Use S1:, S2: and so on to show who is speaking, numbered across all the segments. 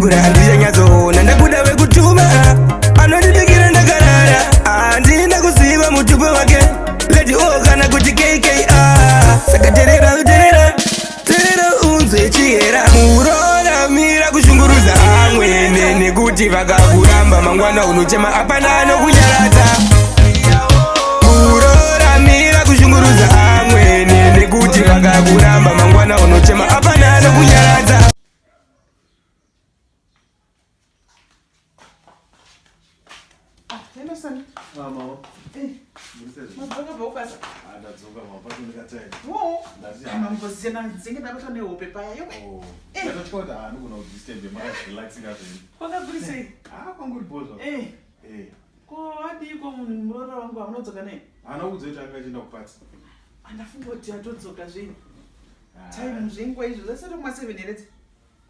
S1: ndakura handichanyazoona ndakuda vekutuma anondibikira ndakarara handina kuziva mutupo wake leti o kana kuti KKR saka terera unzwe chihera muroora mira kushunguruza Vamwene nekuti vakakuramba mangwana unochema apana anokunyaradza muroora mira kushunguruza Vamwene nekuti vakakuramba mangwana unochema apana anokunyaradza.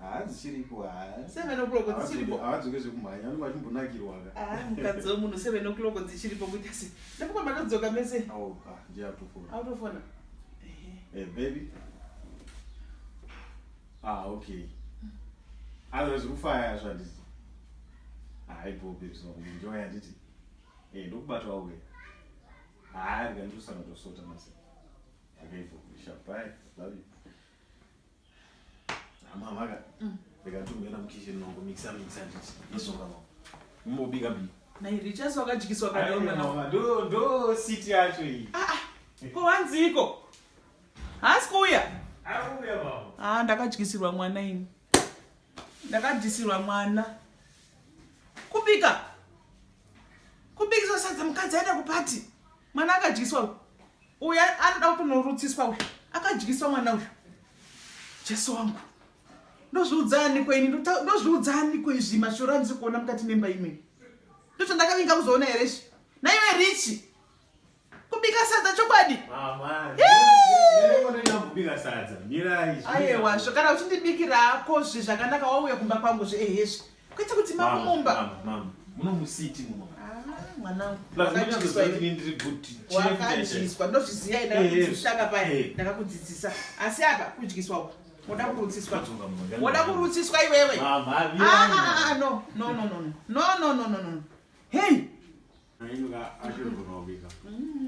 S2: Hadzichiripo 7 o'clock dzichiripo haadzoke zvekumhanya anenge achimbonakirwa
S3: mukadzi womunhu 7 o'clock dzichiripo kuti asi ndapuka makadzoka mese
S2: autofona baby okay otherwise kufaya zvanditi aibobezoenjoy handiti ndokubatwa uke rikandosana mase akaivokushabai love you Mama, ndikatumira mukitchen nongo mixa nditi isonga mama. Mubika bi.
S3: Na iricha soka jikiswa kadonga.
S2: Ndo city yacho iyi.
S3: Ko wanziko. Hasikuya.
S2: Akuya mama.
S3: Ndakajikisirwa mwana ini. Ndakajisirwa mwana. Kubika. Kubikisa sadza mukadzi aenda kupati. Mwana akajikiswa. Uya anoda kutonorutsiswa uyu. Akajikiswa mwana uyu. Jesu wangu. Ndozviudzani kweni ndozviudzani kwezvi mashoro andisi kuona mukati memba imwe ndocho ndakavinga kuzoona here shi naiwe richi kubika sadza chokwadi aiwa zvakana uchindibikirako zvakanaka wauya kumba kwangu zveehezvi kuita kuti makumumba
S2: munomusiti
S3: mwanangu wakadyiiswa ndozviziva ndakakushaka paya ndakakudzidzisa asi apa kudyiswa Moda kurutsiswa iwewe. No. Hey.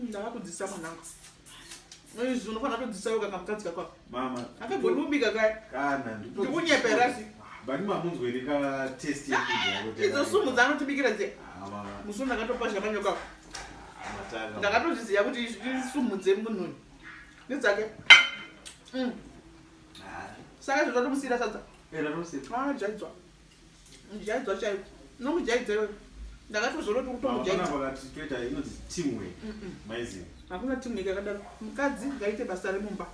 S3: Ndakakudzidzisa mwanangu. Izvi unofanira kudzidzisa iwe kana mukadzi kwako.
S2: Mama.
S3: Akagona kubika kai.
S2: Kana
S3: ndikunyepera si.
S2: Bani mamunzwere ka test yekudya.
S3: Idzo sumu dzanotibikira dze. Musu ndakatopa zvakanyoka. Ndakatozviziva kuti sumu dzemunhu. Nedzake. Saka zvatomusira sadza. Jaidzwa. Jaidzwa chaiwo. Nomujaidza iwe. Ndakatozoroti kutomujaidza.
S2: Vakati toita inonzi teamwork. Maiziva.
S3: Hakuna teamwork yakadaro. Mukadzi ngaite basa remumba.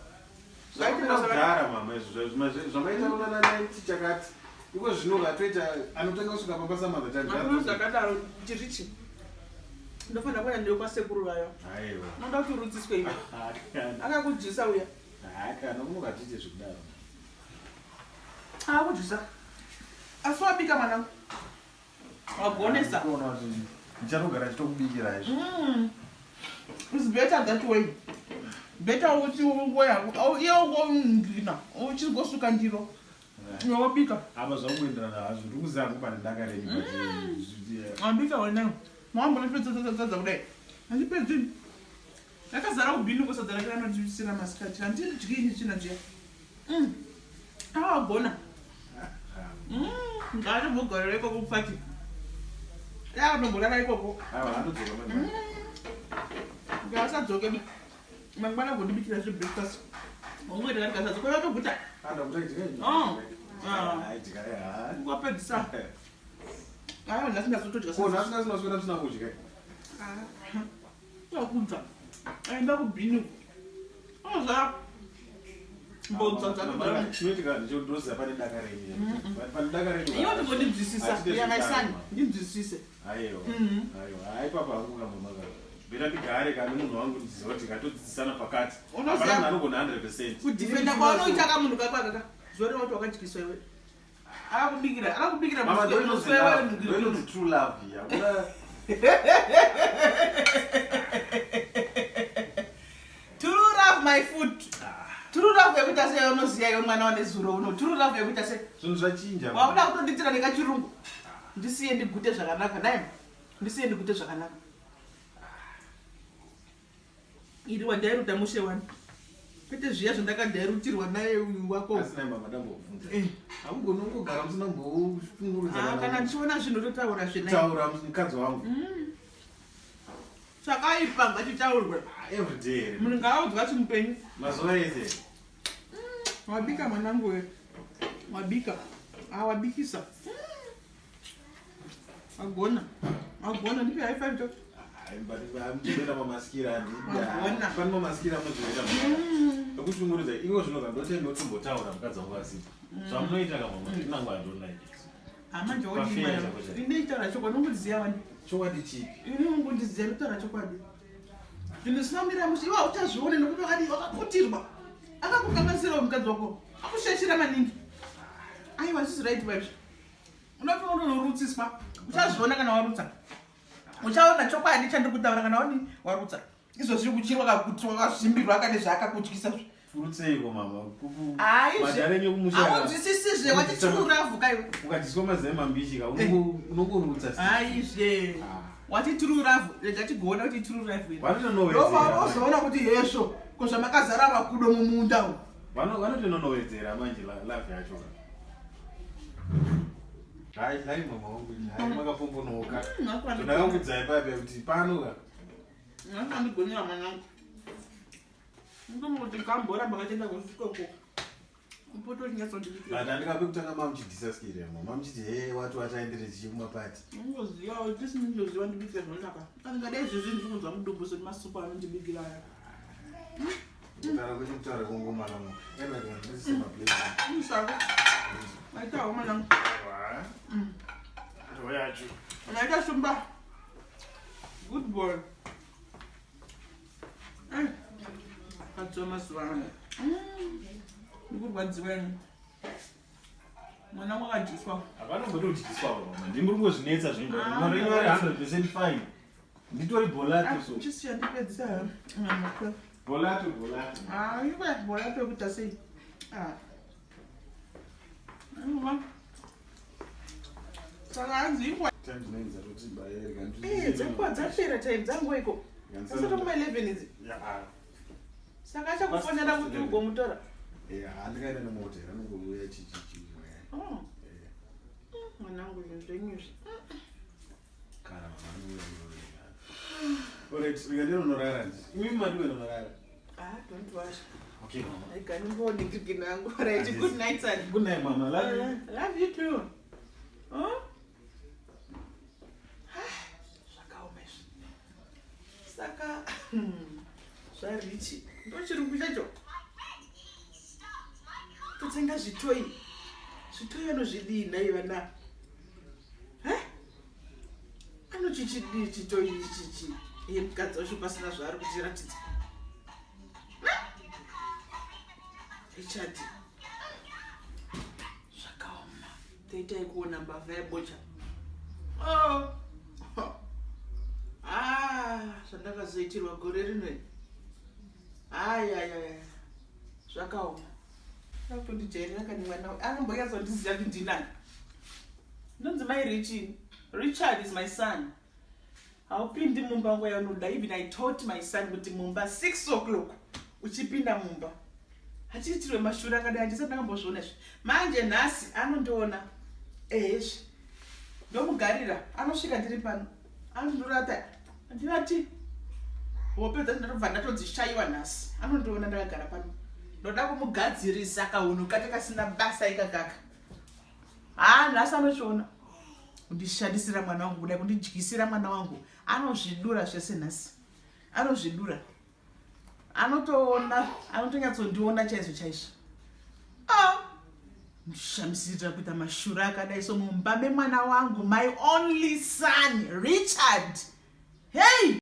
S2: Ngaite basa remumba mama izvo zvamaita kunana naiti chakati. Iko zvino ngatoita anotanga kusvika mabasa mazatanga.
S3: Hakuna zvakadaro chirichi. Ndofanira kuenda ndiyo kwasekuru vayo.
S2: Aiwa.
S3: Noda kuti urudziswe iwe. Akakudyisa uya.
S2: Kana munokatiite zvikudaro.
S3: Kudyisa. Asi wabika mwanangu. Wagonesa.
S2: Ndichanogara chitokubikira izvo.
S3: It's better that way. Better uti ngina. Uchigosuka ndiro. Wabika.
S2: Apa zvakuenderana hazvo ndikuzama kupanda ndakareni but
S3: wabika wena. Mwambo nepedza kudai. Handipedzi. Ndakazara kubhini kusadza rake anotisira masikati. Handidyi china njiya. Awagona. Ngaatombogara ikoko kupaki. Yaakatomborara ikoko.
S2: Anodzoka mangwana.
S3: Ngasadzoke mangwana kundibikira zvebreakfast. Umwe ndakati kwatoguta. Kwapedzisa. Ndasingazotodya.
S2: Nasingaswera tisina kudya.
S3: Ndakudza. Aenda kubhini.
S2: Chinoitika ndichodoza pane dakareni. Pane dakareni.
S3: Iwo ndingondidzisisa. Yamaisani. Ndindzisise.
S2: Aiwa. Haipapa hangu kamamaka. Beta ndigare kana munhu wangu ndiziva kuti ngatodzidzisana pakati. Apana munhu anogona 100%.
S3: Kudifenda kwaunoita kamunhu kakwakaka. Zvore wati wakadyiswa iwe. Akubikira.
S2: Mama, don't know true love here.
S3: To love my food. True love yekuita sei unoziya iwe mwana wane zuro uno. True love yekuita sei.
S2: Zvinhu zvachinja.
S3: Wakuda kutonditira nekachirungu. Ndisiye ndigute zvakanaka naye. Ndisiye ndigute zvakanaka. Iri wadhairuta mushe wani. Kwete zviya zvandakadhairutirwa naye uyu wako.
S2: Asina mama ndambobvunza. Hamugonongogara musina mboshungurudza.
S3: Kana ndichiona zvinhu totaura zvenai.
S2: Taura mukadzi wangu.
S3: Chakaipa ngachitaurwe.
S2: Every day.
S3: Munhu ngaaudzwa chimupenyu.
S2: Mazuva ese.
S3: Wabika mwanangu we. Wabika. Wabikisa. Agona ndipe high five jo.
S2: Mchibenda mamaskira
S3: Agona.
S2: Pani mamaskira muzvinoita. Ndokushungurudza iwo zvinoga ndotombotaura mukadzi wangu asipo. Zvamunoita kamwe ndinangu andona iki.
S3: Manje wodimana. Ndinoitaura chokwadi unongoziya wani.
S2: Chokwadi chipi?
S3: Ini ungondiziya ndotaura chokwadi. Zvinhu zvinomira mushe iwa uchazvione nokuti wakakutirwa. Akakukanganisira mukadzi wako. Akushashira maningi. Aiwa zvisi right vibes. Unotonorutsiswa. Uchazviona kana warutsa. Uchaona chokwadi chandikutaura kana wani warutsa. Izvo zviri kuchirwa wakazvimbirwa kana zvakakutyisa.
S2: Furutseiko mama?
S3: Madhare audzisisizve wati true love kaiwe.
S2: Ukadiswa mazema mbishika unongorutsa.
S3: Aizve. Wati true love, rega tigona kuti true love.
S2: Vanotonowedzera
S3: kuti hesho kozvamakazara makudo mumunda umu.
S2: Vanotonowedzera manje love yacho. Hai mama wangu, hai makapombonoka. Ndakakudzai papi kuti pano.
S3: Ndakandigonera mwanangu. Ndomuti kambora bakatenda kusvikoko. Mpoto chinyasondibikira.
S2: Ndandikape kutanga mamuchidhisaskira mama. Mamuchiti watu wataendere chikumapati.
S3: Ungoziya kuti sinoziva ndibikira zvinonaka. Andingadai izvezvi ndikunzwa mudumbu soti masupa anondibikira aya.
S2: Ndara kuti kutaura kungomana mu. Ena ndisi maplate.
S3: Musaka. Maitawo mwanangu.
S2: Ndoyacho.
S3: Unaita shumba. Good boy. Katsoma suwana. Ndikurwadziweni. Mwana wakajiswa.
S2: Hapana mbotodyiswa mama. Ndimurikuzvinetsa zvinhu. Ndinorinwari 100% fine. Nditori bolato so.
S3: Chisiya ndipedzisa.
S2: Bolato.
S3: Iwe bolato yekuita sei? Saka anzingwa.
S2: Time dzinoedza kuti bayereka.
S3: Dzakwa dzapera time dzangu iko. Sasa kuma 11 idzi. Saka achakufonera kuti ugomutora.
S2: Handikaenda nemotera anongouya chichichi.
S3: Mwanangu zvenyuzvi.
S2: Kana vanouya. Alright, ndinonorara. Imi madiwe nonorara.
S3: Don't worry.
S2: Okay, mama.
S3: I can't go to the Alright, good night, son.
S2: Good night, mama. Love you.
S3: Love you too. Saka zvarichi ndochirungu chacho totsenga zvitoyi anozvidii nai vana anochichidii chitoyi ichichi iye mukadzi wacho pasina zvaari kutiratidza ichati zvakaoma toitai kuona mbavha yabocha zvandakazoitirwa gore rinoi zvakaoma akundijairira kani mwana anombonyatsondiziva kuti ndinani ndonzi mai Richard is my son. Haupindi mumba nguva yaunoda. Even I taught my son kuti mumba 6 o'clock uchipinda mumba hachiitirwe mashura akadai handisati ndakambozviona izvi. Manje nhasi anondiona ezvi ndomugarira anosvika ndiri pano anondorata ndinati hope dzati ndatobva ndatodzishayiwa nhasi anondiona ndakagara pano ndoda kumugadzirisa kaunhu kati kasina basa ikakaka nhasi anochiona kundishandisira mwana wangu kudai kundidyisira mwana wangu anozvidura zvese nhasi anozvidura anotoona anotonyatsondiona chaizvo chaizvo ndishamisirira kuita mashura akadai so mumba memwana wangu my only son Richard. Hey!